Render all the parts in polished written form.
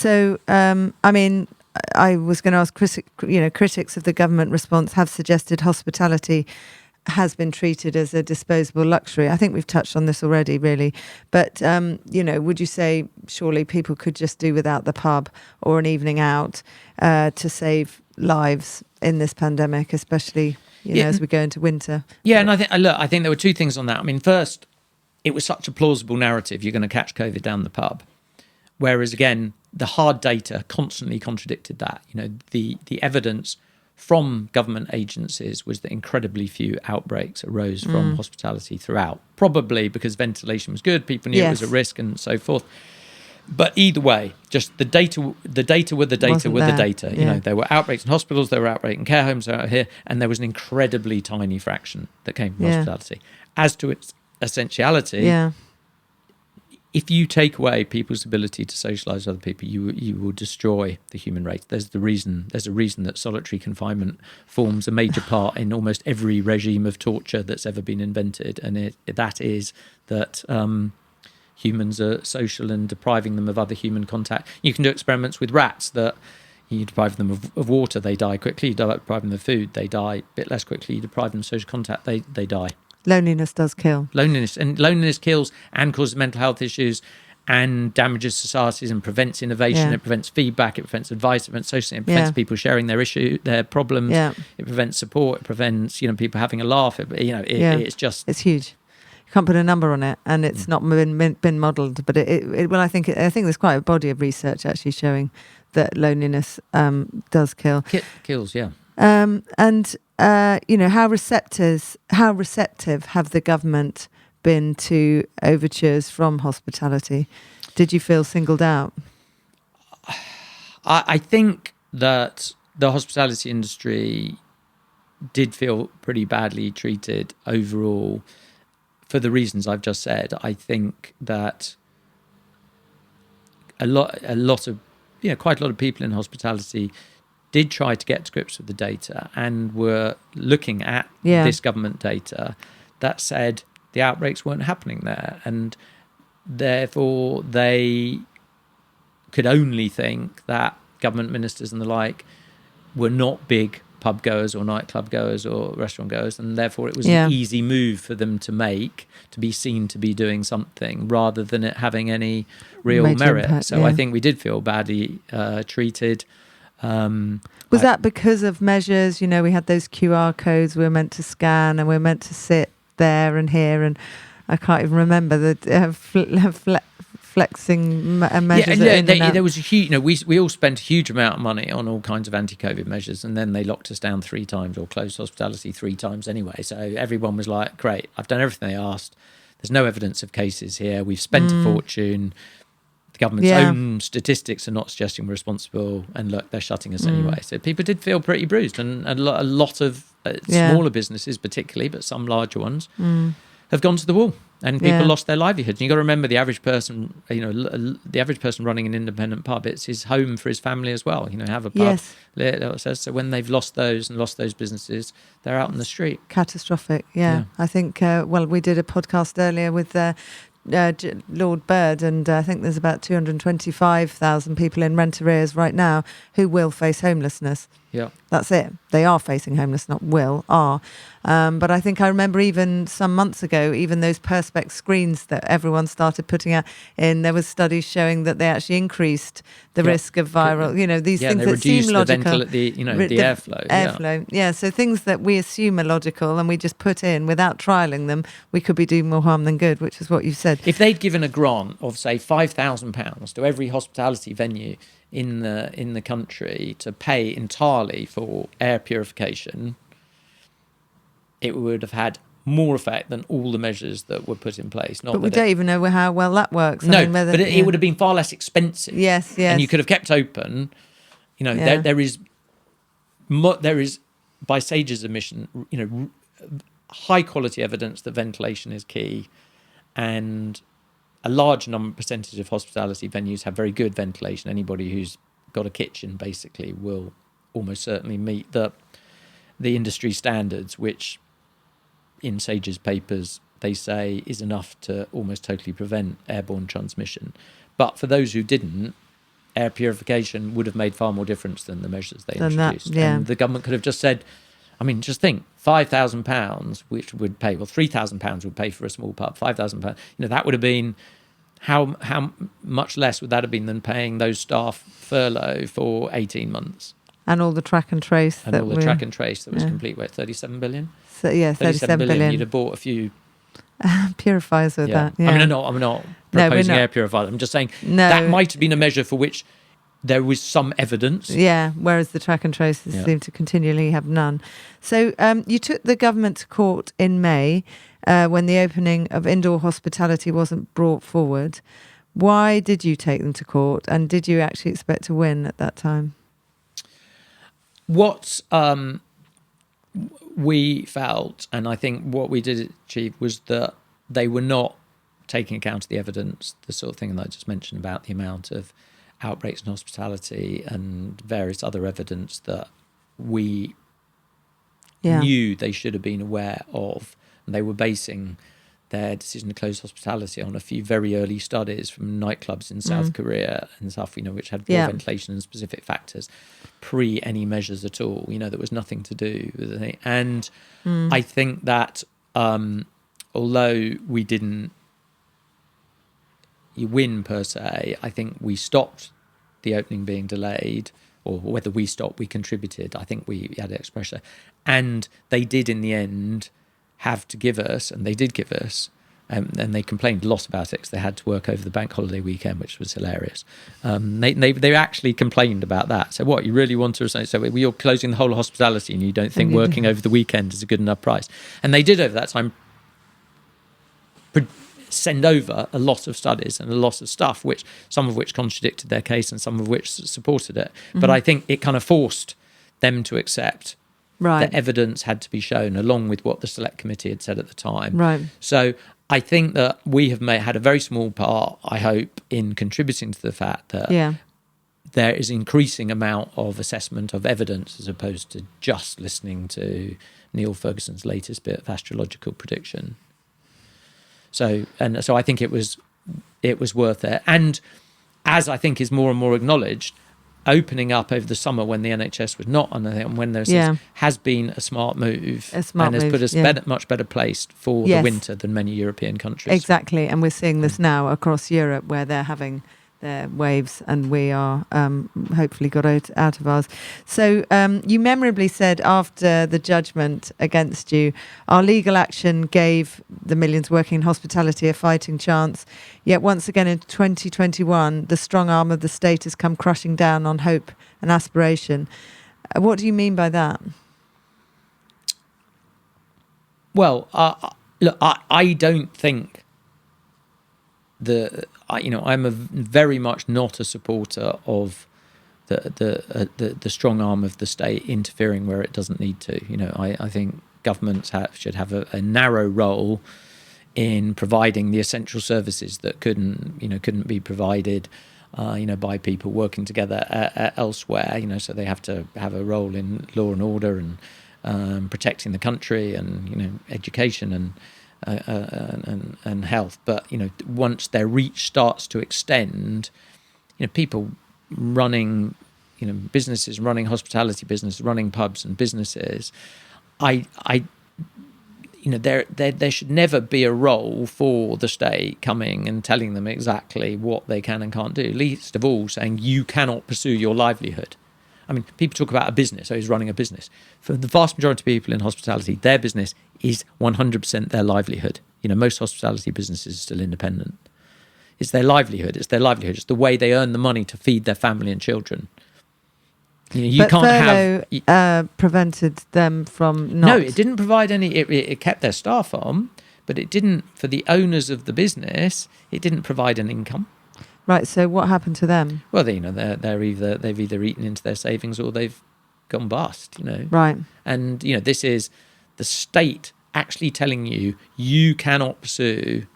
So, I mean, I was going to ask, critics of the government response have suggested hospitality has been treated as a disposable luxury. I think we've touched on this already, really. But, would you say surely people could just do without the pub or an evening out to save lives in this pandemic, especially, as we go into winter? Yeah, and I think there were two things on that. I mean, first, it was such a plausible narrative, you're going to catch COVID down the pub. Whereas, again, the hard data constantly contradicted that. The evidence from government agencies was that incredibly few outbreaks arose from hospitality throughout, probably because ventilation was good, people knew it was a risk and so forth. But either way, just the data were the data. Yeah. There were outbreaks in hospitals, there were outbreaks in care homes out here, and there was an incredibly tiny fraction that came from hospitality. As to its essentiality, if you take away people's ability to socialise with other people, you will destroy the human race. There's a reason that solitary confinement forms a major part in almost every regime of torture that's ever been invented, and that is that humans are social, and depriving them of other human contact. You can do experiments with rats that you deprive them of water, they die quickly. You deprive them of food, they die a bit less quickly. You deprive them of social contact, they die. Loneliness does kill. Loneliness kills and causes mental health issues and damages societies and prevents innovation. Yeah. It prevents feedback. It prevents advice. It prevents social. It prevents people sharing their problems. Yeah. It prevents support. It prevents people having a laugh. It's just, it's huge. You can't put a number on it, and it's not been modelled. But I think there's quite a body of research actually showing that loneliness does kill. Kills, yeah. How receptive have the government been to overtures from hospitality? Did you feel singled out? I think that the hospitality industry did feel pretty badly treated overall for the reasons I've just said. I think that quite a lot of people in hospitality did try to get to grips with the data and were looking at this government data that said the outbreaks weren't happening there, and therefore they could only think that government ministers and the like were not big pub goers or nightclub goers or restaurant goers, and therefore it was an easy move for them to make, to be seen to be doing something rather than it having any real Major merit. impact, I think we did feel badly treated. Was that because of measures? We had those QR codes we were meant to scan, and we were meant to sit there and here, and I can't even remember the flexing measures. There was a huge. We all spent a huge amount of money on all kinds of anti-COVID measures, and then they locked us down 3 times or closed hospitality 3 times anyway. So everyone was like, "Great, I've done everything they asked. There's no evidence of cases here. We've spent a fortune. Government's own statistics are not suggesting we're responsible, and look, they're shutting us anyway." So people did feel pretty bruised, and a lot of smaller businesses particularly, but some larger ones have gone to the wall, and people lost their livelihoods. And you've got to remember the average person, the average person running an independent pub, it's his home for his family as well. Have a pub. So when they've lost those businesses, they're out in the street. Catastrophic. I think we did a podcast earlier with Lord Bird, and I think there's about 225,000 people in rent arrears right now who will face homelessness. Yeah, that's it. They are facing homelessness, not will, are. But I think I remember even some months ago, even those Perspex screens that everyone started putting out in, there was studies showing that they actually increased the risk of viral, these things that seem logical. The airflow. Airflow, so things that we assume are logical and we just put in without trialling them, we could be doing more harm than good, which is what you said. If they'd given a grant of, say, £5,000 to every hospitality venue in the country to pay entirely for air purification, it would have had more effect than all the measures that were put in place. But we don't even know how well that works. But it would have been far less expensive. Yes. And you could have kept open. There is, by Sage's admission, high quality evidence that ventilation is key, and a large percentage of hospitality venues have very good ventilation. Anybody who's got a kitchen basically will almost certainly meet the industry standards, which in Sage's papers they say is enough to almost totally prevent airborne transmission. But for those who didn't, air purification would have made far more difference than the measures they Than that, introduced. yeah. And the government could have just said, I mean, just think, £5,000, which would pay, well, £3,000 would pay for a small pub, £5,000, that would have been, how much less would that have been than paying those staff furlough for 18 months? And all the track and trace. And all the track and trace that was complete, 37 billion? So, yeah, 37 billion. You'd have bought a few purifiers with that. Yeah. I mean, I'm not proposing air purifiers. I'm just saying that might have been a measure for which there was some evidence. Yeah, whereas the track and traces seem to continually have none. So you took the government to court in May when the opening of indoor hospitality wasn't brought forward. Why did you take them to court, and did you actually expect to win at that time? What we felt, and I think what we did achieve, was that they were not taking account of the evidence, the sort of thing that I just mentioned about the amount of outbreaks in hospitality and various other evidence that we knew they should have been aware of. And they were basing their decision to close hospitality on a few very early studies from nightclubs in South Korea and stuff, which had poor ventilation and specific factors, pre any measures at all. There was nothing to do with it. And I think that although we didn't win per se, I think we stopped the opening being delayed, or whether we stopped, we contributed. I think we had expressure. And they did in the end have to give us, and they did give us, and they complained a lot about it because they had to work over the bank holiday weekend, which was hilarious. They actually complained about that. So what, you really want to say, so you're closing the whole of hospitality and you don't think working over the weekend is a good enough price? And they did over that time send over a lot of studies and a lot of stuff, some of which contradicted their case and some of which supported it. But I think it kind of forced them to accept that evidence had to be shown, along with what the select committee had said at the time. Right. So I think that we have had a very small part, I hope, in contributing to the fact that there is increasing amount of assessment of evidence as opposed to just listening to Neil Ferguson's latest bit of astrological prediction. So I think it was worth it. And as I think is more and more acknowledged, opening up over the summer when the NHS was not on and when there's has been a smart move and has put us much better placed for the winter than many European countries. Exactly, and we're seeing this now across Europe where they're having their waves and we are hopefully got out of ours. So you memorably said after the judgment against you, our legal action gave the millions working in hospitality a fighting chance. Yet once again in 2021, the strong arm of the state has come crushing down on hope and aspiration. What do you mean by that? Well, look, I don't think I'm very much not a supporter of the strong arm of the state interfering where it doesn't need to. I think governments should have a narrow role in providing the essential services that couldn't be provided, by people working together elsewhere. So they have to have a role in law and order and protecting the country and education and health. But once their reach starts to extend, people running businesses, running hospitality business, running pubs and businesses, there should never be a role for the state coming and telling them exactly what they can and can't do, least of all saying you cannot pursue your livelihood. I mean, people talk about a business, so he's running a business. For the vast majority of people in hospitality, their business is 100% their livelihood. Most hospitality businesses are still independent. It's their livelihood. It's the way they earn the money to feed their family and children. You but can't furlough prevented them from not... No, it didn't provide any... It kept their staff on, but it didn't, for the owners of the business, it didn't provide an income. Right, so what happened to them? Well, they've either eaten into their savings or they've gone bust, Right. And, this is the state actually telling you cannot pursue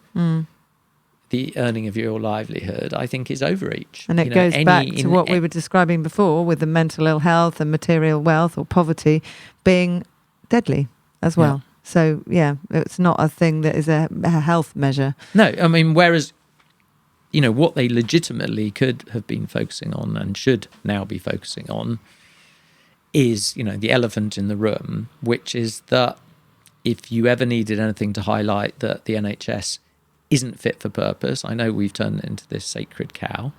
the earning of your livelihood, I think is overreach. And it goes back to what we were describing before with the mental ill health and material wealth or poverty being deadly as well. Yeah. So, it's not a thing that is a health measure. No, I mean, whereas... what they legitimately could have been focusing on and should now be focusing on is, the elephant in the room, which is that if you ever needed anything to highlight that the NHS isn't fit for purpose, I know we've turned it into this sacred cow,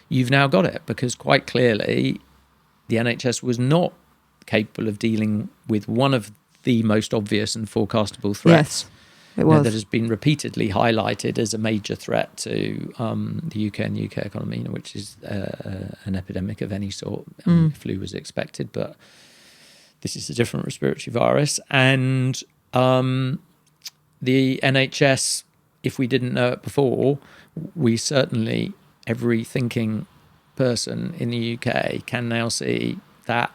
you've now got it, because quite clearly the NHS was not capable of dealing with one of the most obvious and forecastable threats. Yes, it was. That has been repeatedly highlighted as a major threat to the UK and the UK economy, which is an epidemic of any sort. Flu was expected, but this is a different respiratory virus. And the NHS, if we didn't know it before, we certainly, every thinking person in the UK can now see that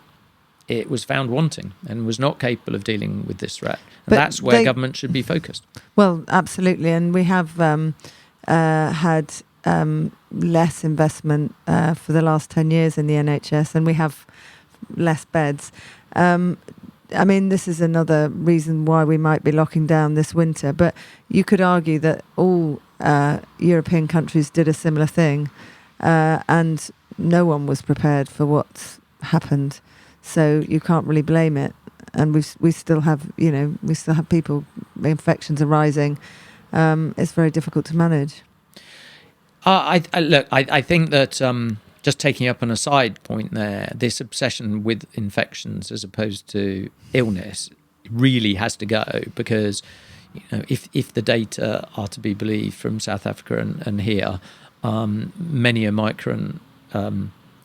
it was found wanting and was not capable of dealing with this threat. And that's where government should be focused. Well, absolutely. And we have had less investment for the last 10 years in the NHS, and we have less beds. This is another reason why we might be locking down this winter. But you could argue that all European countries did a similar thing, and no one was prepared for what's happened. So you can't really blame it. And we still have people, infections are rising. It's very difficult to manage. I think that just taking up on a side point there, this obsession with infections as opposed to illness really has to go, because if the data are to be believed from South Africa and here, many Omicron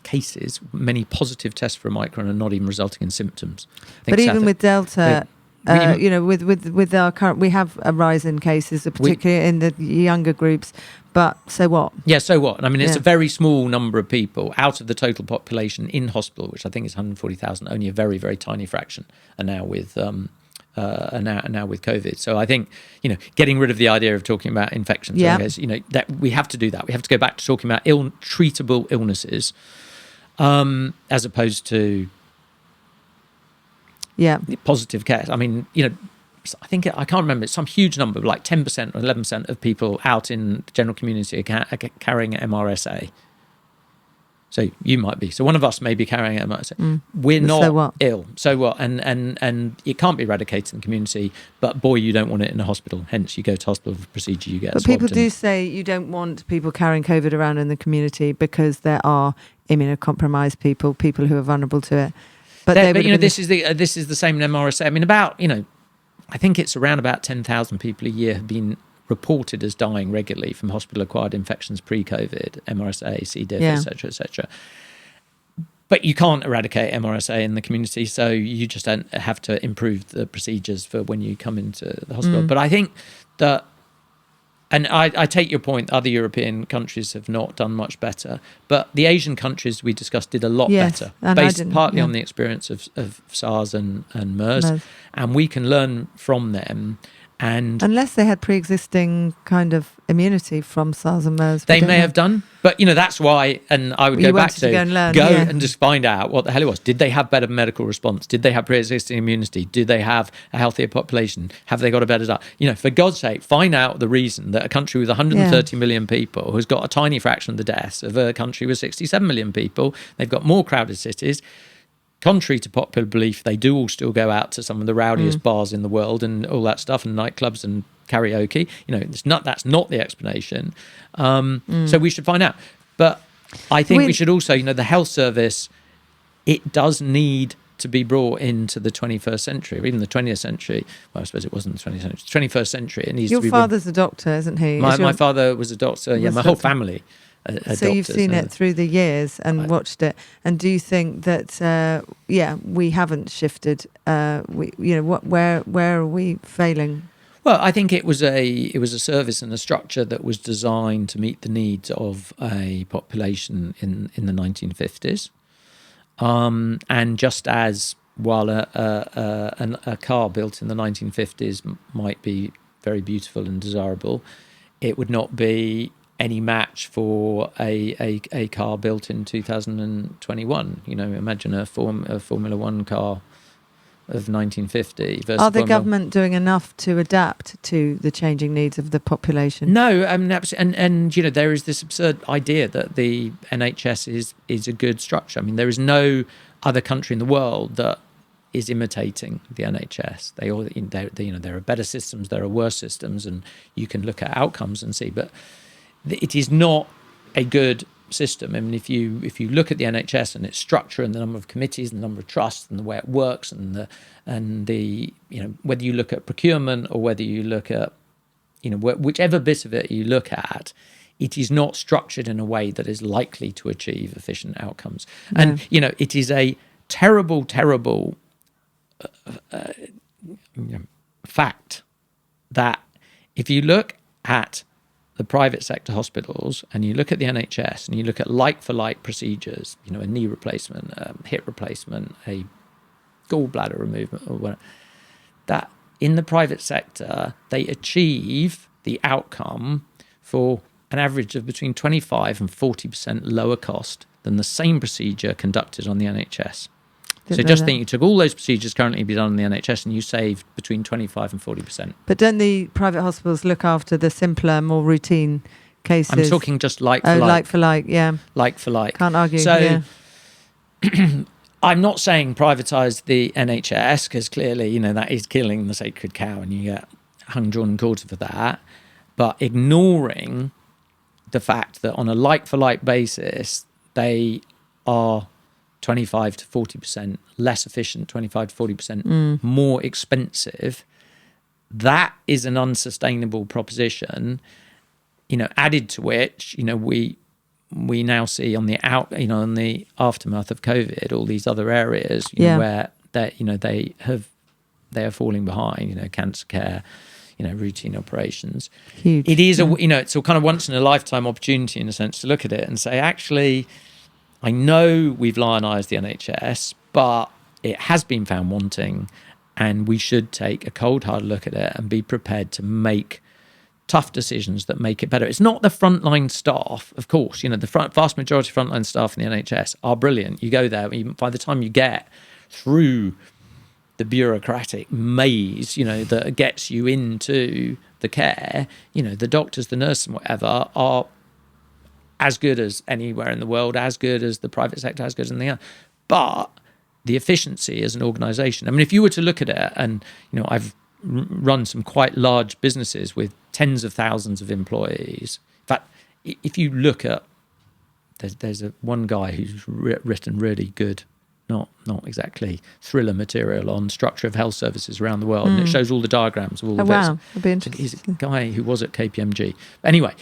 cases, many positive tests for Omicron are not even resulting in symptoms. But even with Delta, with our current, we have a rise in cases, particularly in the younger groups. But so what? Yeah, so what? It's a very small number of people out of the total population in hospital, which I think is 140,000. Only a very, very tiny fraction are now with now with COVID. So I think getting rid of the idea of talking about infections. That we have to do that. We have to go back to talking about treatable illnesses, as opposed to positive cases. I think, I can't remember, it's some huge number, like 10% or 11% of people out in the general community are carrying MRSA. So you might be. So one of us may be carrying MRSA. We're not ill. So what? And it can't be eradicated in the community, but boy, you don't want it in a hospital. Hence, you go to hospital for a procedure, you get But people do say you don't want people carrying COVID around in the community because there are immunocompromised people who are vulnerable to it. But this is the same in MRSA. I think it's around about 10,000 people a year have been reported as dying regularly from hospital-acquired infections pre-COVID, MRSA, C. diff, etc., etc. But you can't eradicate MRSA in the community, so you just have to improve the procedures for when you come into the hospital. But I think that, and I take your point, other European countries have not done much better, but the Asian countries we discussed did a lot better, based partly on the experience of SARS and MERS, and we can learn from them. And unless they had pre-existing kind of immunity from SARS and MERS, they may have done. But that's why. And I would go back to and just find out what the hell it was. Did they have better medical response? Did they have pre-existing immunity? Did they have a healthier population? Have they got a better diet? For God's sake, find out the reason that a country with 130 million people has got a tiny fraction of the deaths of a country with 67 million people. They've got more crowded cities. Contrary to popular belief, they do all still go out to some of the rowdiest bars in the world and all that stuff, and nightclubs and karaoke. That's not the explanation. So we should find out. But I think we should also, the health service, it does need to be brought into the 21st century, or even the 20th century. Well, I suppose it wasn't the 20th century. 21st century. It needs to be. Your father's a doctor, isn't he? My father was a doctor. Yeah, my whole family. So you've seen it through the years and watched it, and do you think that we haven't shifted? Where are we failing? Well, I think it was a service and a structure that was designed to meet the needs of a population in the 1950s, and just as while a car built in the 1950s might be very beautiful and desirable, it would not be any match for a car built in 2021. Imagine a Formula One car of 1950 versus Are the one mil. government doing enough to adapt to the changing needs of the population? No, I mean, and you know, there is this absurd idea that the NHS is a good structure. I mean, there is no other country in the world that is imitating the NHS. They all, you know, there are better systems, there are worse systems, and you can look at outcomes and see. But it is not a good system. I mean, if you look at the NHS and its structure and the number of committees and the number of trusts and the way it works and the you know, whether you look at procurement or whether you look at, you know, whichever bit of it you look at, it is not structured in a way that is likely to achieve efficient outcomes. No. And you know, it is a terrible fact that if you look at the private sector hospitals and you look at the NHS and you look at like-for-like procedures, you know, a knee replacement, a hip replacement, a gallbladder removal, or whatever, that in the private sector, they achieve the outcome for an average of between 25 and 40% lower cost than the same procedure conducted on the NHS. So just think you took all those procedures currently be done on the NHS and you saved between 25 and 40%. But don't the private hospitals look after the simpler, more routine cases? I'm talking just like for like. Like for like, yeah. Like for like. Can't argue. So I'm not saying privatise the NHS, because clearly, you know, that is killing the sacred cow and you get hung, drawn and quartered for that. But ignoring the fact that on a like for like basis, they are 25 to 40% less efficient, 25 to 40% more expensive. That is an unsustainable proposition, you know, added to which, you know, we now see on the on the aftermath of COVID, all these other areas, you know, where that, you know, they are falling behind, you know, cancer care, you know, routine operations. Huge. It is you know, it's a kind of once in a lifetime opportunity in a sense to look at it and say, actually, I know we've lionised the NHS, but it has been found wanting, and we should take a cold, hard look at it and be prepared to make tough decisions that make it better. It's not the frontline staff, of course. You know, the vast majority of frontline staff in the NHS are brilliant. You go there, by the time you get through the bureaucratic maze, you know, that gets you into the care, you know, the doctors, the nurses and whatever are as good as anywhere in the world, as good as the private sector, as good as anything else. But the efficiency as an organisation, I mean, if you were to look at it, and, you know, I've run some quite large businesses with tens of thousands of employees. In fact, if you look at, there's one guy who's written really good, not exactly thriller material on structure of health services around the world, and it shows all the diagrams of all the bits. Wow, that'd be interesting. He's a guy who was at KPMG. Anyway,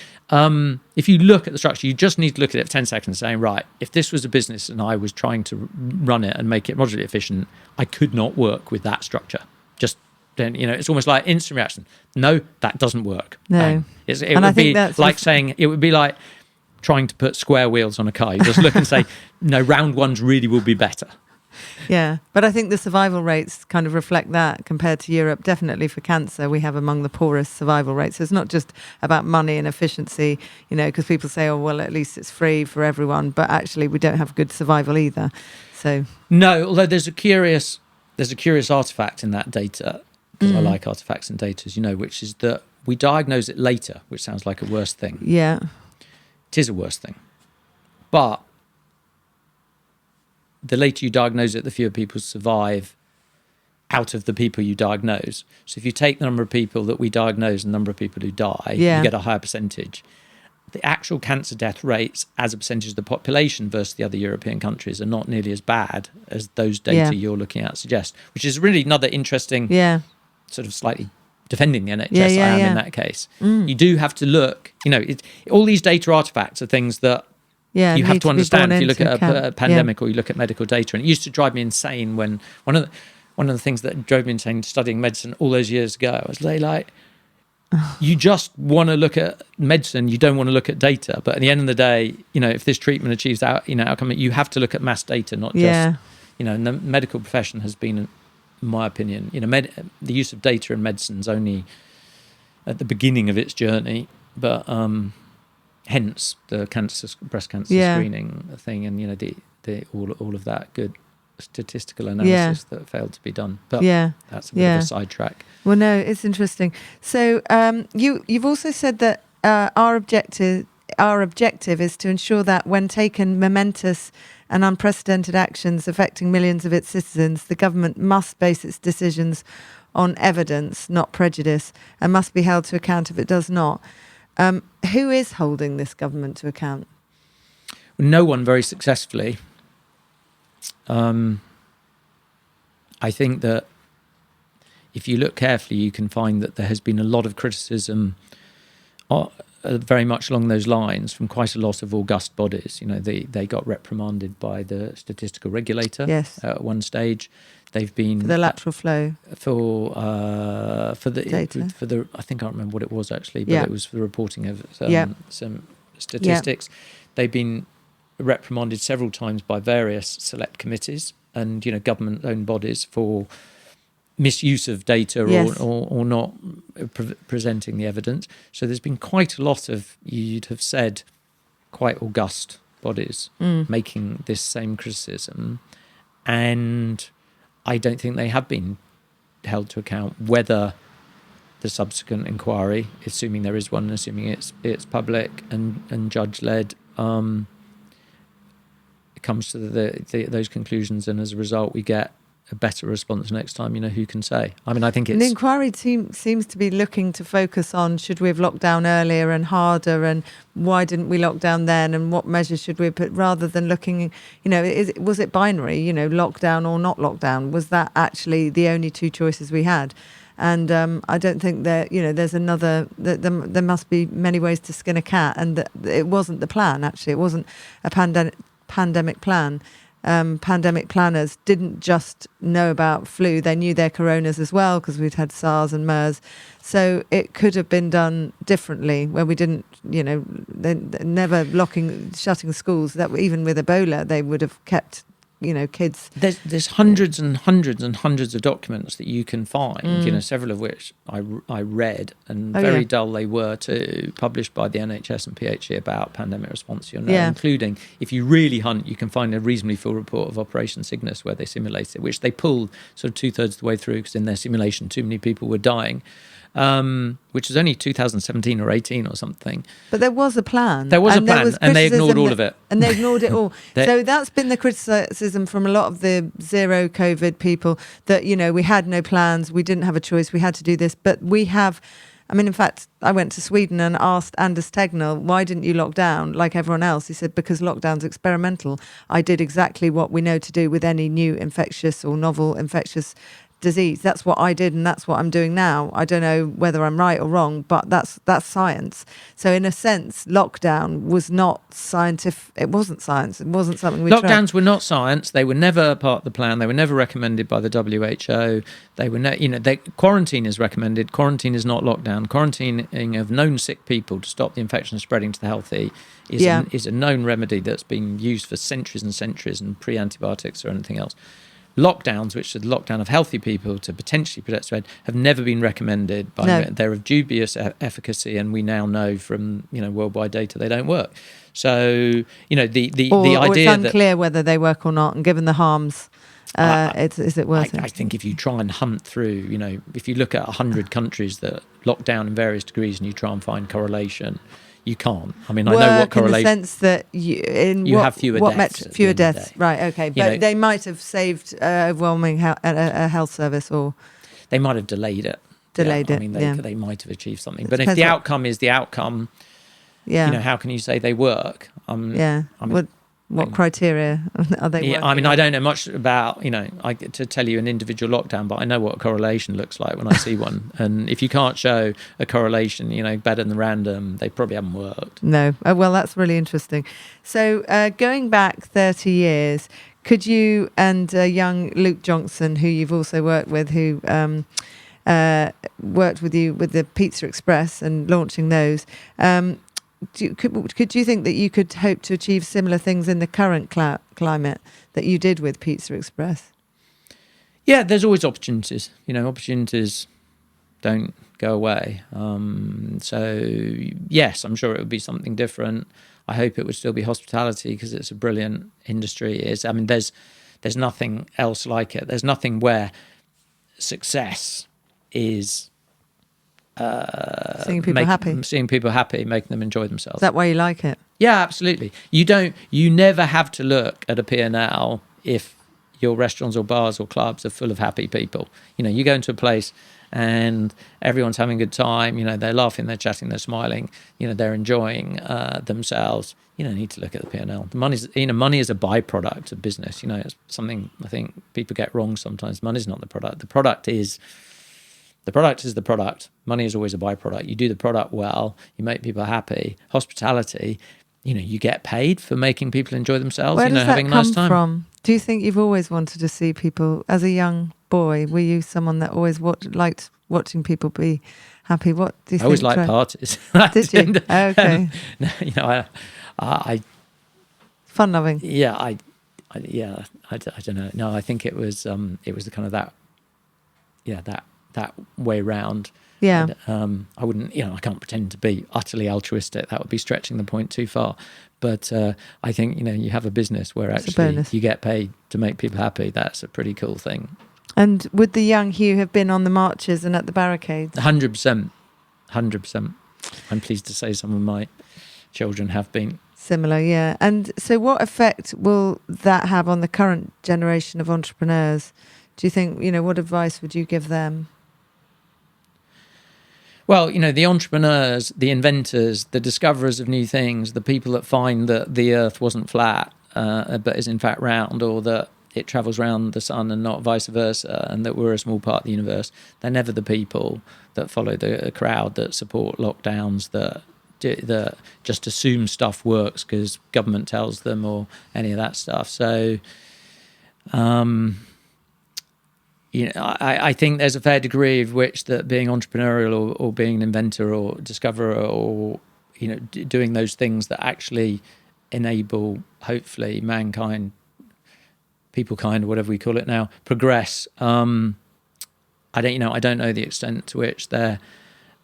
if you look at the structure, you just need to look at it for 10 seconds saying, right, if this was a business and I was trying to run it and make it modularly efficient, I could not work with that structure. Just then, you know, it's almost like instant reaction. No, that doesn't work. No. It would be like saying, it would be like trying to put square wheels on a car. You just look and say, no, round ones really will be better. Yeah, but I think the survival rates kind of reflect that compared to Europe. Definitely for cancer, we have among the poorest survival rates. So it's not just about money and efficiency, you know, because people say, oh, well, at least it's free for everyone. But actually, we don't have good survival either. So no, although there's a curious artifact in that data, because I like artifacts and data, as you know, which is that we diagnose it later, which sounds like a worse thing. Yeah. It is a worse thing. But the later you diagnose it, the fewer people survive out of the people you diagnose. So if you take the number of people that we diagnose and the number of people who die, you get a higher percentage. The actual cancer death rates as a percentage of the population versus the other European countries are not nearly as bad as those data you're looking at suggest, which is really another interesting sort of slightly defending the NHS I am in that case. You do have to look, you know, all these data artifacts are things that you have to understand if you look at a pandemic or you look at medical data. And it used to drive me insane when one of the things that drove me insane studying medicine all those years ago, I was like, you just want to look at medicine, you don't want to look at data. But at the end of the day, you know, if this treatment achieves outcome, you have to look at mass data, not just, you know, and the medical profession has been, in my opinion, you know, the use of data in medicine is only at the beginning of its journey, but hence the breast cancer screening thing, and you know, the all of that good statistical analysis that failed to be done. But that's a bit of a sidetrack. Well, no, it's interesting. So you've also said that our objective is to ensure that when taken momentous and unprecedented actions affecting millions of its citizens, the government must base its decisions on evidence, not prejudice, and must be held to account if it does not. Who is holding this government to account? No one very successfully. I think that if you look carefully, you can find that there has been a lot of criticism very much along those lines from quite a lot of august bodies. They got reprimanded by the statistical regulator at one stage. They've been for the lateral flow for the data. For the I think I can't remember what it was actually, but it was for the reporting of some statistics. They've been reprimanded several times by various select committees and government-owned bodies for misuse of data or not presenting the evidence. So there's been quite a lot of, you'd have said, quite august bodies making this same criticism, and I don't think they have been held to account. Whether the subsequent inquiry, assuming there is one, assuming it's public and judge-led, it comes to those conclusions, and as a result we get a better response next time, who can say? I mean, I think it's... The inquiry seems to be looking to focus on should we have locked down earlier and harder, and why didn't we lock down then, and what measures should we put, rather than looking, was it binary, lockdown or not lockdown? Was that actually the only two choices we had? And I don't think that, there's another, there must be many ways to skin a cat, and that it wasn't the plan, actually. It wasn't a pandemic plan. Pandemic planners didn't just know about flu, they knew their coronas as well, because we'd had SARS and MERS. So it could have been done differently, where we didn't, they're never shutting schools. That even with Ebola, they would have kept, kids. There's hundreds and hundreds and hundreds of documents that you can find, several of which I read, and very dull they were too, published by the NHS and PHE about pandemic response, including, if you really hunt, you can find a reasonably full report of Operation Cygnus where they simulated it, which they pulled sort of 2/3 of the way through because in their simulation too many people were dying. Which was only 2017 or 18 or something. But there was a plan. There was a plan, and they ignored all of it. And they ignored it all. So that's been the criticism from a lot of the zero COVID people, that, we had no plans, we didn't have a choice, we had to do this. But we have, in fact, I went to Sweden and asked Anders Tegnell, why didn't you lock down like everyone else? He said, because lockdown's experimental. I did exactly what we know to do with any new infectious or novel infectious disease. That's what I did, and that's what I'm doing now. I don't know whether I'm right or wrong, but that's science. So in a sense, lockdown was not scientific. It wasn't science. It wasn't something we Lockdowns were not science. They were never part of the plan. They were never recommended by the WHO. They were quarantine is recommended. Quarantine is not lockdown. Quarantining of known sick people to stop the infection spreading to the healthy is a known remedy that's been used for centuries and centuries, and pre-antibiotics or anything else. Lockdowns, which are the lockdown of healthy people to potentially protect spread, have never been recommended. They're of dubious efficacy, and we now know from worldwide data they don't work. So the idea or it's unclear whether they work or not, and given the harms, is it worth it? I think if you try and hunt through, if you look at 100 countries that lock down in various degrees and you try and find correlation, you can't. I know what correlation. In the sense that you have fewer deaths. Fewer deaths, right? Okay, but they might have saved overwhelming a health service, or they might have delayed it. They might have achieved something. But if the outcome is the outcome, how can you say they work? What criteria are they working on? I don't know much about, to tell you an individual lockdown, but I know what a correlation looks like when I see one. And if you can't show a correlation, better than random, they probably haven't worked. No. Oh, well, that's really interesting. So going back 30 years, could you and young Luke Johnston, who you've also worked with, who worked with you with the Pizza Express and launching those, could you think that you could hope to achieve similar things in the current climate that you did with Pizza Express? Yeah, there's always opportunities. Opportunities don't go away. So yes, I'm sure it would be something different. I hope it would still be hospitality, because it's a brilliant industry. There's there's nothing else like it. There's nothing where success is Seeing people happy. seeing people happy, making them enjoy themselves. Is that why you like it? Yeah, absolutely. You never have to look at a P&L if your restaurants or bars or clubs are full of happy people. You go into a place and everyone's having a good time. They're laughing, they're chatting, they're smiling. They're enjoying themselves. You don't need to look at the P&L. Money is a byproduct of business. It's something I think people get wrong sometimes. Money's not the product. The product is the product. Money is always a byproduct. You do the product well, you make people happy. Hospitality, you get paid for making people enjoy themselves. Where does having that a nice come time. from? Do you think you've always wanted to see people, as a young boy, were you someone that always liked watching people be happy? What do you think? I always liked parties. Did you? Okay. I fun loving. Yeah, I don't know. No, I think it was the kind of that way round. Yeah. And, I wouldn't, I can't pretend to be utterly altruistic. That would be stretching the point too far. But I think, you have a business where actually you get paid to make people happy. That's a pretty cool thing. And would the young Hugh have been on the marches and at the barricades? 100%. 100%. I'm pleased to say some of my children have been. Similar, yeah. And so what effect will that have on the current generation of entrepreneurs? Do you think, what advice would you give them? Well, the entrepreneurs, the inventors, the discoverers of new things, the people that find that the earth wasn't flat, but is in fact round, or that it travels around the sun and not vice versa, and that we're a small part of the universe, they're never the people that follow the crowd, that support lockdowns, that just assume stuff works because government tells them, or any of that stuff. So, I think there's a fair degree of which that being entrepreneurial or being an inventor or discoverer or, doing those things that actually enable, hopefully, mankind, people kind, whatever we call it now, progress. I don't know the extent to which they're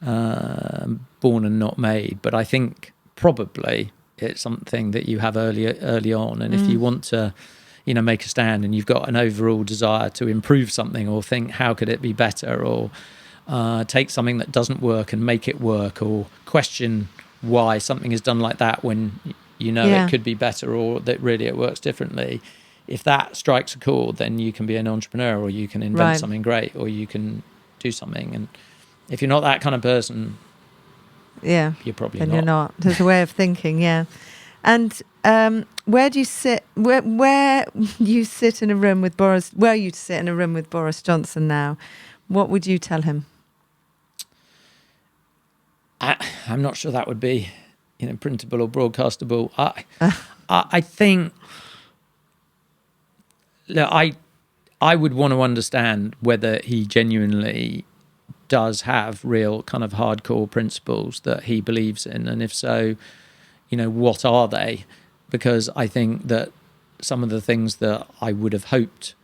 born and not made, but I think probably it's something that you have early on. And if you want to, make a stand and you've got an overall desire to improve something, or think how could it be better, or take something that doesn't work and make it work, or question why something is done like that when it could be better, or that really it works differently. If that strikes a chord, then you can be an entrepreneur, or you can invent something great, or you can do something. And if you're not that kind of person, you're probably then not. You're not. There's a way of thinking, yeah. And where do you sit? Where you sit in a room with Boris? Were you to sit in a room with Boris Johnson now? What would you tell him? I'm not sure that would be, printable or broadcastable. I think. Look, I would want to understand whether he genuinely does have real kind of hardcore principles that he believes in, and if so, what are they? Because I think that some of the things that I would have hoped,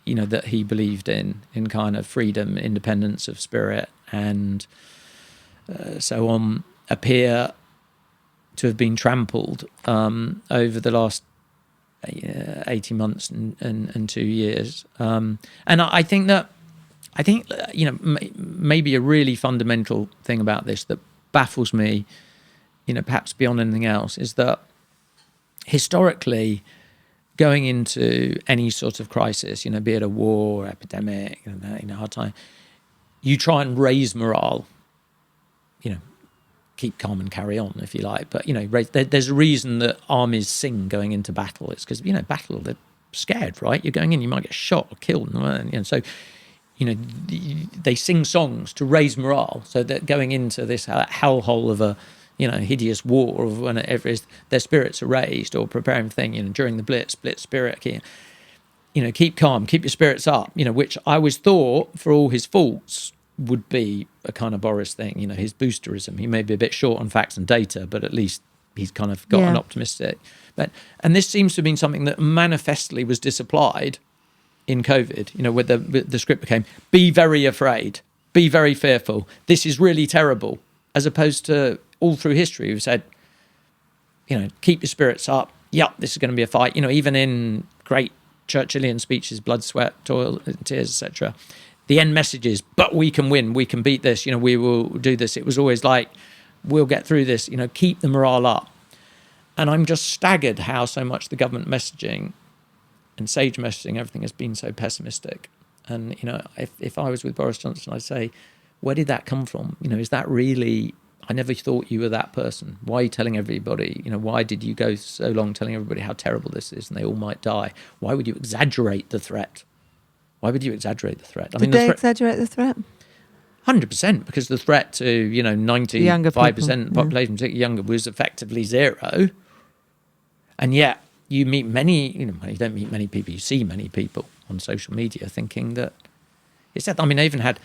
that he believed in kind of freedom, independence of spirit, and so on, appear to have been trampled over the last 18 months and 2 years. And I think maybe a really fundamental thing about this that baffles me, perhaps beyond anything else, is that historically, going into any sort of crisis, be it a war, epidemic, hard time, you try and raise morale, keep calm and carry on, if you like. But, there's a reason that armies sing going into battle. It's because, battle, they're scared, right? You're going in, you might get shot or killed. And so, they sing songs to raise morale, so that going into this hellhole of a, hideous war, or whenever their spirits are raised, or preparing for thing, during the Blitz, spirit, keep calm, keep your spirits up, which I always thought, for all his faults, would be a kind of Boris thing, his boosterism. He may be a bit short on facts and data, but at least he's kind of got an optimistic. And this seems to have been something that manifestly was disapplied in COVID, where the script became, be very afraid, be very fearful, this is really terrible, as opposed to all through history we've said, keep your spirits up, this is going to be a fight. Even in great Churchillian speeches, blood, sweat, toil, tears, etc. The end message is, but we can win, we can beat this, we will do this. It was always like, we'll get through this, keep the morale up. And I'm just staggered how so much the government messaging and Sage messaging, everything has been so pessimistic. And, if I was with Boris Johnson, I'd say, where did that come from? Is that really, I never thought you were that person. Why are you telling everybody, why did you go so long telling everybody how terrible this is and they all might die? Why would you exaggerate the threat? Why would you exaggerate the threat? Did they exaggerate the threat? 100%, because the threat to, 95% of the population, particularly younger, was effectively zero. And yet you meet many, you don't meet many people, you see many people on social media thinking that it's that. I mean, I even had,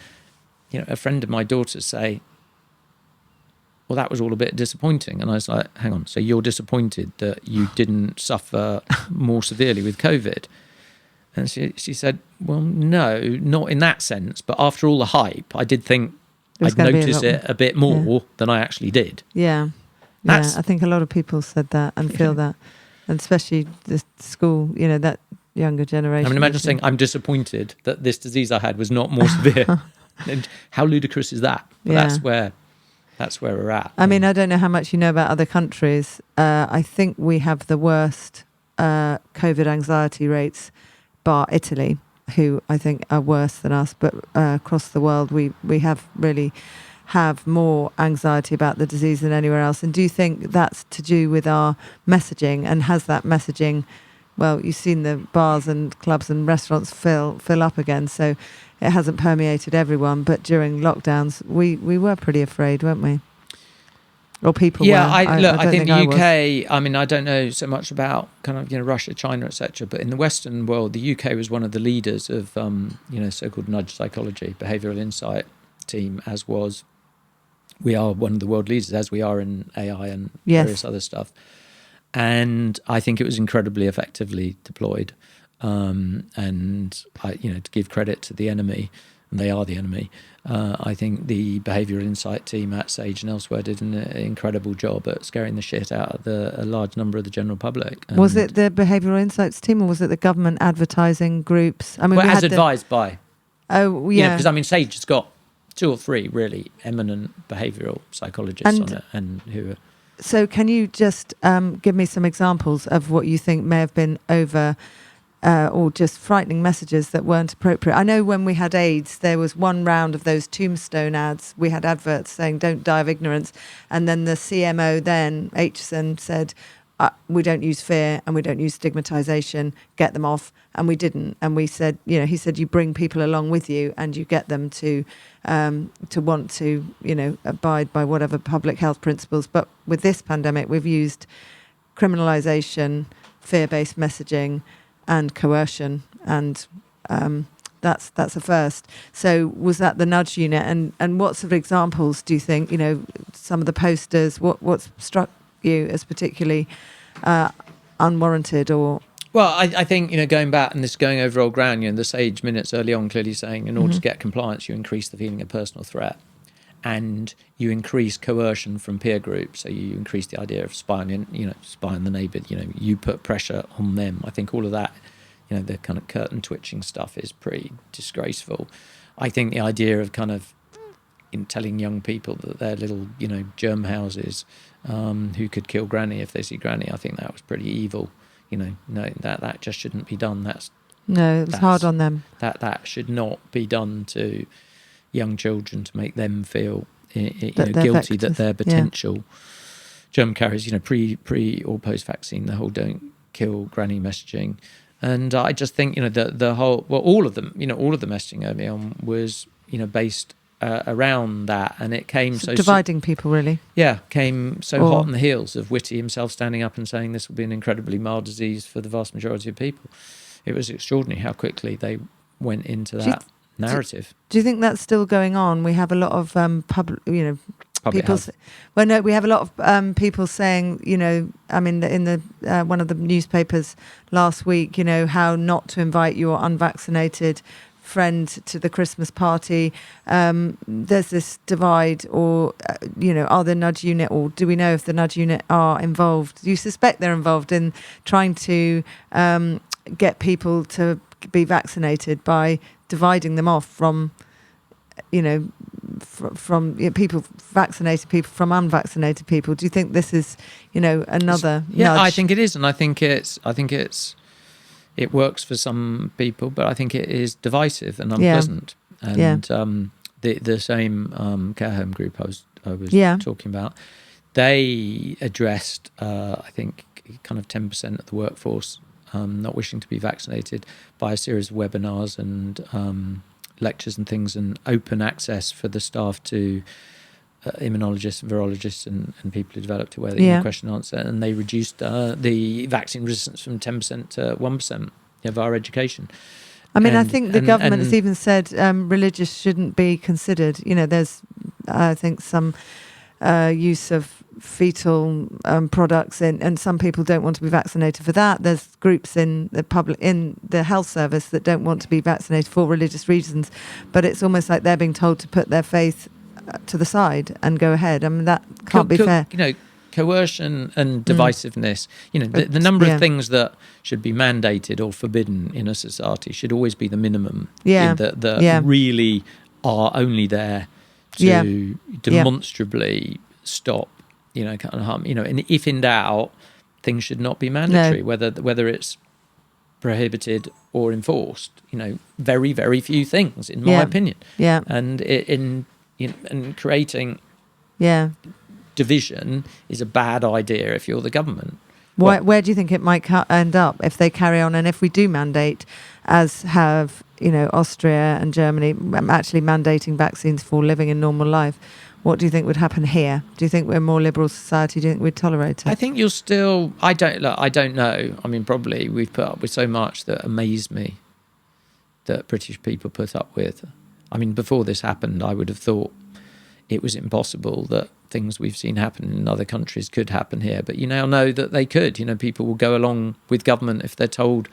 a friend of my daughter's say, well, that was all a bit disappointing. And I was like, hang on, so you're disappointed that you didn't suffer more severely with COVID? And she said, well, no, not in that sense. But after all the hype, I did think I'd notice it a bit more than I actually did. Yeah. I think a lot of people said that and feel that. And especially the school, that younger generation. I mean, imagine saying, I'm disappointed that this disease I had was not more severe. And how ludicrous is that? But that's where we're at. I mean, I don't know how much you know about other countries. I think we have the worst COVID anxiety rates, bar Italy, who I think are worse than us. But across the world, we have more anxiety about the disease than anywhere else. And do you think that's to do with our messaging? And has that messaging, well, you've seen the bars and clubs and restaurants fill up again, so it hasn't permeated everyone. But during lockdowns, we were pretty afraid, weren't we? Or people were. I think the UK, I mean, I don't know so much about kind of, Russia, China, etc. But in the Western world, the UK was one of the leaders of, so-called nudge psychology, behavioural insight team, as was, we are one of the world leaders, as we are in AI and various other stuff. And I think it was incredibly effectively deployed. And, to give credit to the enemy, and they are the enemy, I think the behavioural insight team at Sage and elsewhere did an incredible job at scaring the shit out of a large number of the general public. And was it the behavioural insights team, or was it the government advertising groups? I mean, well, as advised by. Oh, yeah. Because, Sage has got 2 or 3 really eminent behavioural psychologists on it, and who are... So can you just give me some examples of what you think may have been over or just frightening messages that weren't appropriate? I know when we had AIDS, there was one round of those tombstone ads. We had adverts saying, don't die of ignorance. And then the CMO then, Aitchison, said, we don't use fear and we don't use stigmatization, get them off. And we didn't. And we said, he said, you bring people along with you and you get them to want to, abide by whatever public health principles. But with this pandemic, we've used criminalization, fear-based messaging, and coercion, and that's a first. So was that the nudge unit? And what sort of examples do you think, some of the posters, what's struck you as particularly unwarranted or... Well, I think, going back, and this is going over old ground, the Sage minutes early on clearly saying in order to get compliance, you increase the feeling of personal threat and you increase coercion from peer groups. So you increase the idea of spying on the neighbour, you put pressure on them. I think all of that, the kind of curtain twitching stuff is pretty disgraceful. I think the idea of kind of telling young people that they're little, germ houses who could kill Granny if they see Granny, I think that was pretty evil. No, that just shouldn't be done. That's hard on them. That should not be done to young children to make them feel guilty that they're potential germ carriers. Pre or post vaccine, the whole "don't kill Granny" messaging, and I just think the whole all of them, all of the messaging early on was based around that, and it came so dividing people really. Yeah, came so hot on the heels of Whitty himself standing up and saying this will be an incredibly mild disease for the vast majority of people. It was extraordinary how quickly they went into that narrative. Do you think that's still going on? We have a lot of Public people. health. Well, no, we have a lot of people saying, I mean, in the one of the newspapers last week, how not to invite your unvaccinated friend to the Christmas party. There's this divide, or are the nudge unit, or do we know if the nudge unit are involved? Do you suspect they're involved in trying to get people to be vaccinated by dividing them off from, people, vaccinated people from unvaccinated people. Do you think this is, another Yeah, nudge? I think it is, and I think it works for some people, but I think it is divisive and unpleasant. And the same care home group I was talking about, they addressed I think kind of 10% of the workforce not wishing to be vaccinated by a series of webinars and lectures and things, and open access for the staff to immunologists and virologists and people who developed aware the question and answer, and they reduced the vaccine resistance from 10% to 1% of our education. I mean, I think the government has even said religious shouldn't be considered. There's, I think, some use of fetal products and some people don't want to be vaccinated for that. There's groups in the health service that don't want to be vaccinated for religious reasons, but it's almost like they're being told to put their faith to the side and go ahead. I mean, that can't be fair. Coercion and divisiveness, the number of things that should be mandated or forbidden in a society should always be the minimum. That really are only there to demonstrably stop, kind of harm. And if in doubt, things should not be mandatory, whether it's prohibited or enforced. Very, very few things, in my opinion. Yeah, and in creating division is a bad idea if you're the government. Where do you think it might end up if they carry on, and if we do mandate, as have Austria and Germany actually mandating vaccines for living a normal life? What do you think would happen here? Do you think we're a more liberal society? Do you think we'd tolerate it? I think you'll still. I don't know. I mean, probably we've put up with so much that amazed me that British people put up with. I mean, before this happened, I would have thought it was impossible that things we've seen happen in other countries could happen here. But you now know that they could. People will go along with government if they're told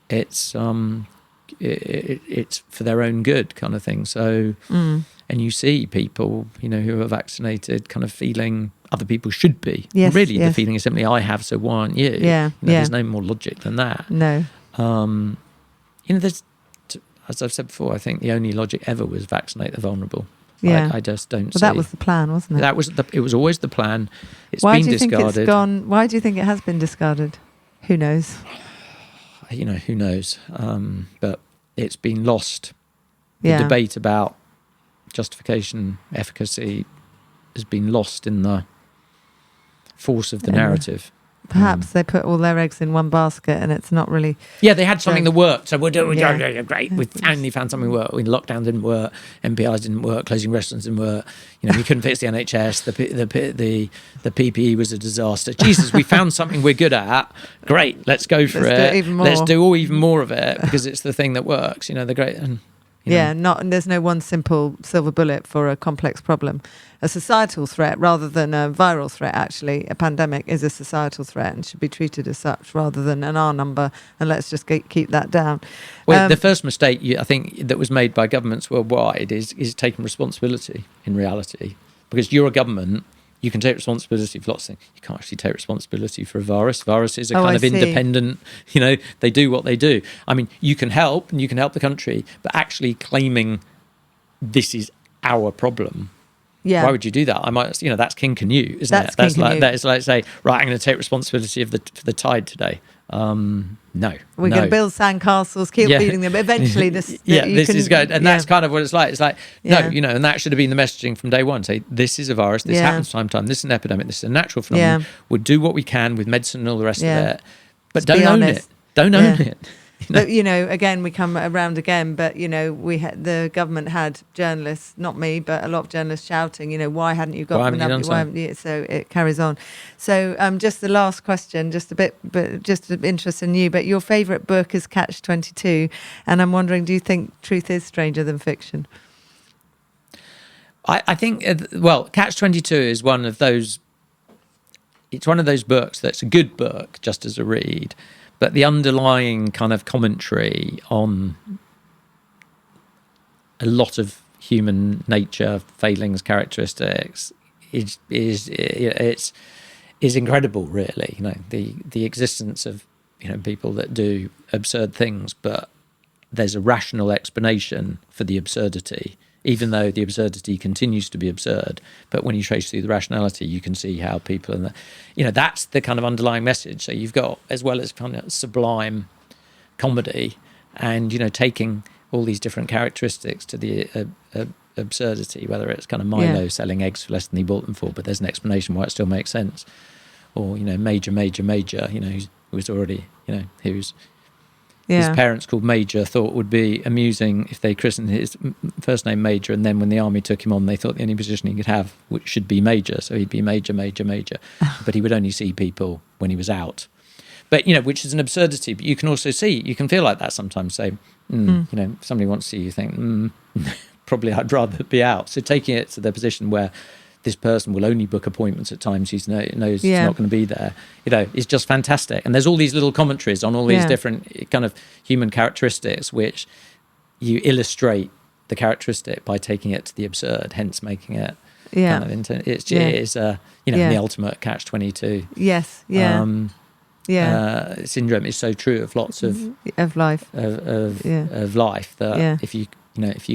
it's for their own good, kind of thing. So, and you see people, who are vaccinated, kind of feeling other people should be. Yes, really, the feeling is simply I have, so why aren't you? There's no more logic than that. No. There's, as I've said before, I think the only logic ever was vaccinate the vulnerable. I just don't see. That was the plan, wasn't it? It was always the plan. It's been discarded. Why do you think it has been discarded? Who knows? Who knows? But it's been lost. The debate about justification, efficacy has been lost in the force of the narrative. Perhaps they put all their eggs in one basket and it's not really... Yeah, they had something that worked. So we're doing great. We finally found something that worked. Lockdown didn't work. MPIs didn't work. Closing restaurants didn't work. We couldn't fix the NHS. The PPE was a disaster. Jesus, we found something we're good at. Great, let's go for it. Let's do even more of it because it's the thing that works. The great... And, there's no one simple silver bullet for a complex problem. A societal threat rather than a viral threat, actually. A pandemic is a societal threat and should be treated as such rather than an R number, and let's just keep that down. Well, the first mistake, I think, that was made by governments worldwide is taking responsibility in reality. Because you're a government, you can take responsibility for lots of things. You can't actually take responsibility for a virus. Viruses are kind of independent. They do what they do. I mean, you can help, and you can help the country, but actually claiming this is our problem. Yeah. Why would you do that? I might, that's King Canute, isn't it? That is like say, right, I'm going to take responsibility for the tide today. No, we're going to build sandcastles, keep feeding them. Eventually, this is good, and that's kind of what it's like. It's like no, and that should have been the messaging from day one. Say this is a virus. This happens time to time. This is an epidemic. This is a natural phenomenon. We'll do what we can with medicine and all the rest of it, but don't own it. Don't own it. But again, we come around again. But the government had journalists, not me, but a lot of journalists shouting, why hadn't you got? Why haven't you done so it carries on. So just the last question, just a bit, but just of interest in you. But your favourite book is Catch-22, and I'm wondering, do you think truth is stranger than fiction? I think Catch-22 is one of those. It's one of those books that's a good book just as a read. But the underlying kind of commentary on a lot of human nature, failings, characteristics is incredible. Really, the existence of people that do absurd things, but there's a rational explanation for the absurdity, even though the absurdity continues to be absurd. But when you trace through the rationality, you can see how people, that's the kind of underlying message. So you've got, as well as kind of sublime comedy, and taking all these different characteristics to the absurdity, whether it's kind of Milo selling eggs for less than he bought them for, but there's an explanation why it still makes sense, or Major, who was already, whose parents called Major thought would be amusing if they christened his first name Major, and then when the army took him on, they thought the only position he could have should be Major, so he'd be Major, but he would only see people when he was out. But, which is an absurdity. But you can also you can feel like that sometimes. Say, if somebody wants to see you, think, probably I'd rather be out. So taking it to the position where this person will only book appointments at times he knows he's not going to be there, is just fantastic. And there's all these little commentaries on all these different kind of human characteristics, which you illustrate the characteristic by taking it to the absurd, hence making it kind of it is the ultimate catch-22. Yes, syndrome is so true of lots of life of life that if you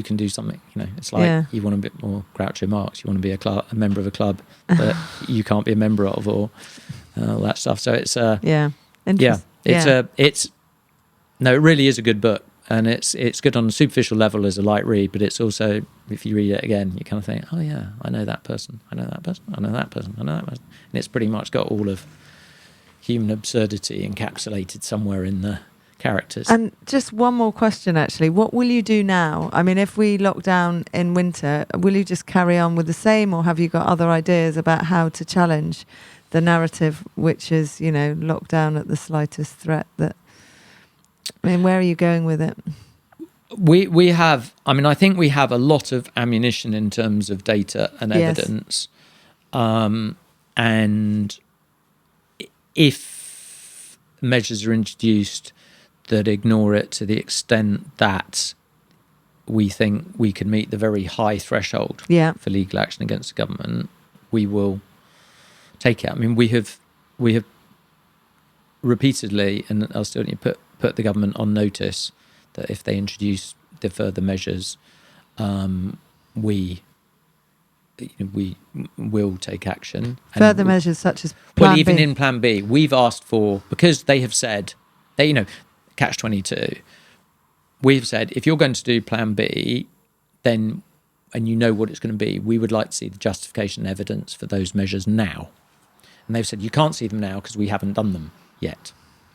can do something, it's like you want a bit more Groucho Marx, you want to be a member of a club that you can't be a member of, or all that stuff. So it's it really is a good book, and it's good on a superficial level as a light read, but it's also, if you read it again, you kind of think, oh yeah, I know that person, I know that person, I know that person, I know that person, and it's pretty much got all of human absurdity encapsulated somewhere in the characters. And just one more question, actually. What will you do now? I mean, if we lock down in winter, will you just carry on with the same, or have you got other ideas about how to challenge the narrative, which is, locked down at the slightest threat? Where are you going with it? We have, I think we have a lot of ammunition in terms of data and evidence. And if measures are introduced that ignore it to the extent that we think we can meet the very high threshold for legal action against the government, we will take it. We have repeatedly, and I'll still put the government on notice that if they introduce the further measures, we will take action. Further measures such as Plan B. Even in Plan B, we've asked for, because they have said, catch-22, we've said, if you're going to do Plan B, then, and what it's going to be, we would like to see the justification evidence for those measures now. And they've said, you can't see them now because we haven't done them yet.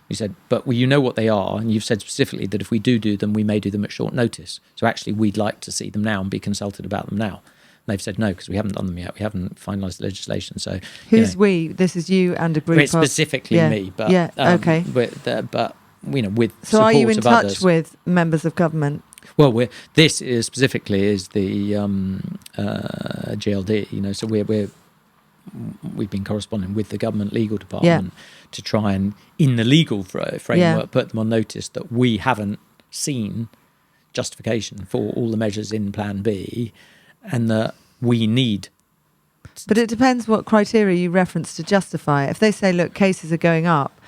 You said, but you know what they are, and you've said specifically that if we do them, we may do them at short notice. So actually, we'd like to see them now and be consulted about them now. And they've said no, because we haven't done them yet. We haven't finalised the legislation. So who's we? This is you and a group. It's specifically me, but okay. With so support are you in of touch others. With members of government? Well, this is specifically the GLD. So we've been corresponding with the government legal department to try and, in the legal framework, put them on notice that we haven't seen justification for all the measures in Plan B, and that we need. But it depends what criteria you reference to justify it. If they say, look, cases are going up,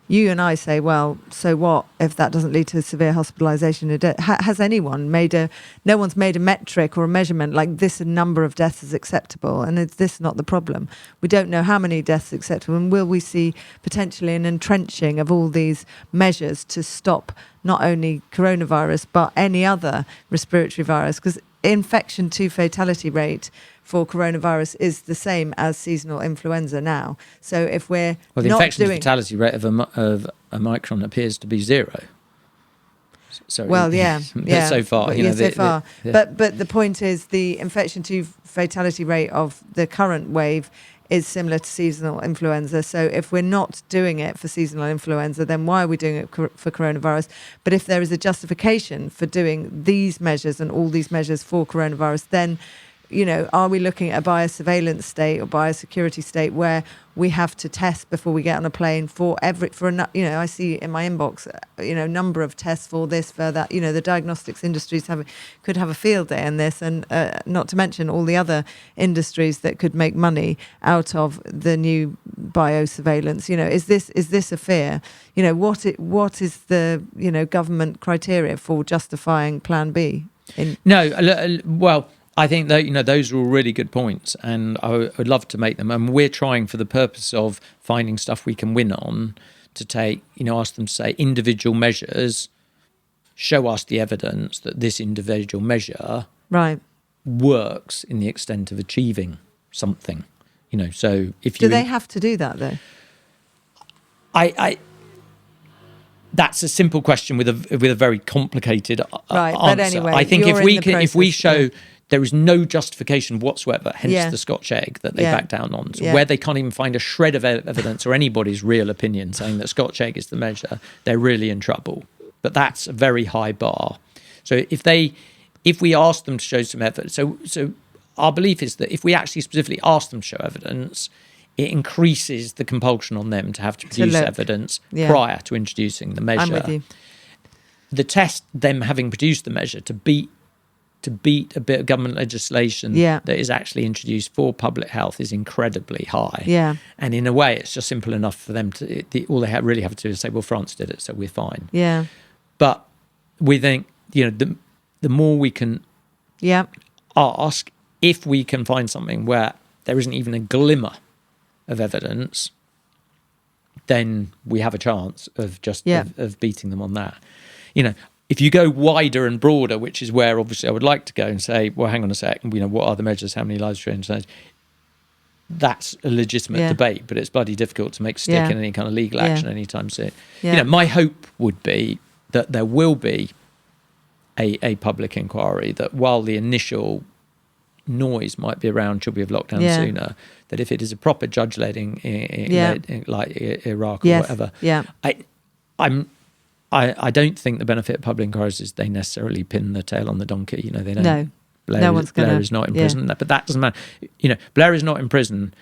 you and I say, well, so what if that doesn't lead to severe hospitalisation? Has anyone no one's made a metric or a measurement like this, a number of deaths is acceptable, and is this not the problem? We don't know how many deaths are acceptable, and will we see potentially an entrenching of all these measures to stop not only coronavirus but any other respiratory virus? Because infection to fatality rate for coronavirus is the same as seasonal influenza now. So if we're the infection to fatality rate of Omicron appears to be 0. Sorry. Well, so far, so far. But the point is, the infection to fatality rate of the current wave is similar to seasonal influenza. So if we're not doing it for seasonal influenza, then why are we doing it for coronavirus? But if there is a justification for doing these measures and all these measures for coronavirus, then are we looking at a biosurveillance state or biosecurity state where we have to test before we get on a plane I see in my inbox, number of tests for this, for that, the diagnostics industries could have a field day in this, and not to mention all the other industries that could make money out of the new biosurveillance? Is this a fear? What is the government criteria for justifying Plan B? Well, I think that those are all really good points, and I would love to make them. And we're trying, for the purpose of finding stuff we can win on, to take ask them to say individual measures, show us the evidence that this individual measure works in the extent of achieving something. So if do they have to do that though? That's a simple question with a very complicated answer. But anyway, I think if we show there is no justification whatsoever, hence the Scotch egg that they back down on, so where they can't even find a shred of evidence or anybody's real opinion saying that Scotch egg is the measure, they're really in trouble. But that's a very high bar. So if we ask them to show some evidence, so our belief is that if we actually specifically ask them to show evidence, it increases the compulsion on them to have to produce evidence prior to introducing the measure. I'm with you. The test, them having produced the measure, to beat a bit of government legislation that is actually introduced for public health is incredibly high. Yeah. And in a way, it's just simple enough for them to, all they really have to do is say, well, France did it, so we're fine. Yeah. But we think, the more we can ask, if we can find something where there isn't even a glimmer of evidence, then we have a chance of of beating them on that. If you go wider and broader, which is where obviously I would like to go and say, well, hang on a sec, what are the measures? How many lives changed? That's a legitimate debate, but it's bloody difficult to make stick in any kind of legal action anytime soon. Yeah. My hope would be that there will be a public inquiry, that while the initial noise might be around, should we have locked down sooner, that if it is a proper judge-led like Iraq or whatever, I don't think the benefit of public inquiries is they necessarily pin the tail on the donkey. They don't. No, Blair is not in prison, but that doesn't matter. Blair is not in prison,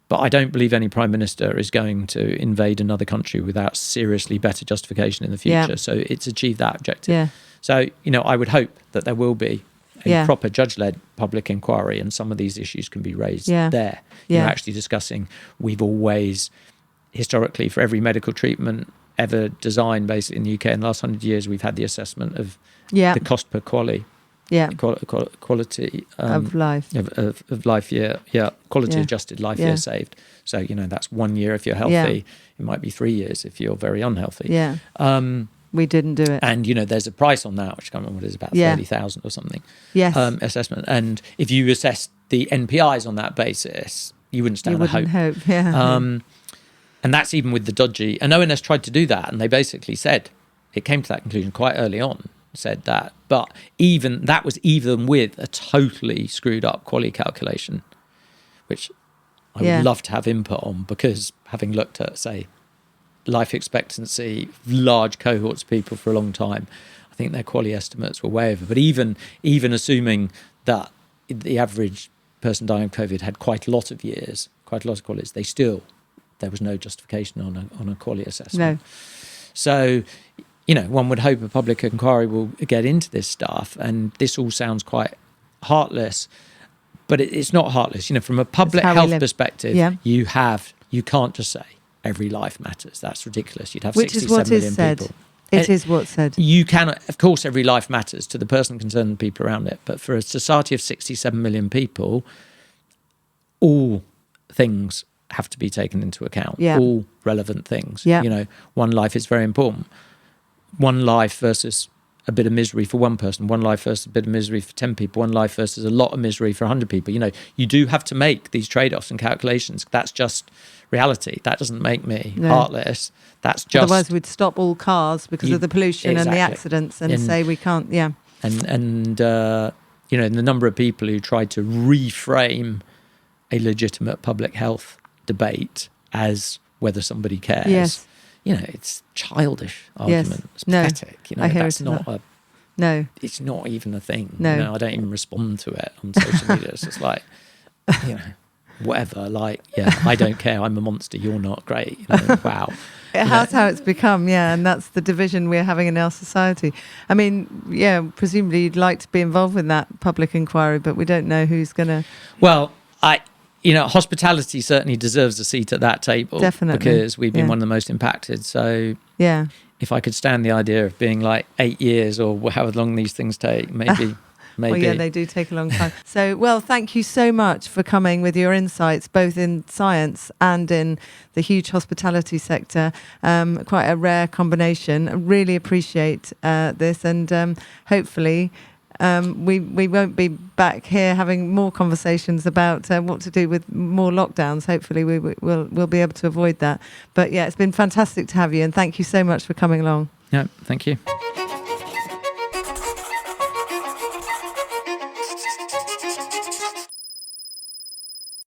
but I don't believe any prime minister is going to invade another country without seriously better justification in the future. So it's achieved that objective. Yeah. So I would hope that there will be a proper judge-led public inquiry, and some of these issues can be raised there. Actually discussing, we've always, historically, for every medical treatment ever designed basically in the UK in the last 100 years, we've had the assessment of the cost per quality of life of life year, quality adjusted life year saved. So that's 1 year if you're healthy. It might be 3 years if you're very unhealthy. We didn't do it, and there's a price on that, which I can't remember what it is, about 30,000 or something. Assessment, and if you assess the NPIs on that basis, you wouldn't stand a hope. And that's even with the dodgy. And ONS tried to do that, and they basically said, it came to that conclusion quite early on, said that. But that was even with a totally screwed up quality calculation, which I would love to have input on, because having looked at, say, life expectancy, large cohorts of people for a long time, I think their quality estimates were way over. But even assuming that the average person dying of COVID had quite a lot of years, quite a lot of qualities, there was no justification on a quality assessment. No. So, one would hope a public inquiry will get into this stuff, and this all sounds quite heartless, but it's not heartless. From a public health perspective, you can't just say every life matters. That's ridiculous. You'd have 67 million people. It is what's said. You cannot, of course, every life matters to the person concerned and people around it, but for a society of 67 million people, all things have to be taken into account, all relevant things. One life is very important. One life versus a bit of misery for one person, one life versus a bit of misery for 10 people, one life versus a lot of misery for 100 people. You do have to make these trade-offs and calculations. That's just reality. That doesn't make me heartless. That's just... Otherwise we'd stop all cars because of the pollution and the accidents and say we can't, And the number of people who tried to reframe a legitimate public health debate as whether somebody cares. It's childish argument. It's pathetic. It's not even a thing. I don't even respond to it on social media. It's just like, whatever. Like, I don't care. I'm a monster. You're not. Great. Wow. That's how it's become. And that's the division we're having in our society. I mean, presumably you'd like to be involved in that public inquiry, but we don't know who's going to. Well, hospitality certainly deserves a seat at that table. Definitely. Because we've been one of the most impacted. So yeah. If I could stand the idea of being like 8 years or however long these things take, maybe. Well, yeah, they do take a long time. So, thank you so much for coming with your insights, both in science and in the huge hospitality sector. Quite a rare combination. I really appreciate this, and hopefully we won't be back here having more conversations about what to do with more lockdowns. Hopefully we'll be able to avoid that. But yeah, it's been fantastic to have you, and thank you so much for coming along. Yeah, thank you.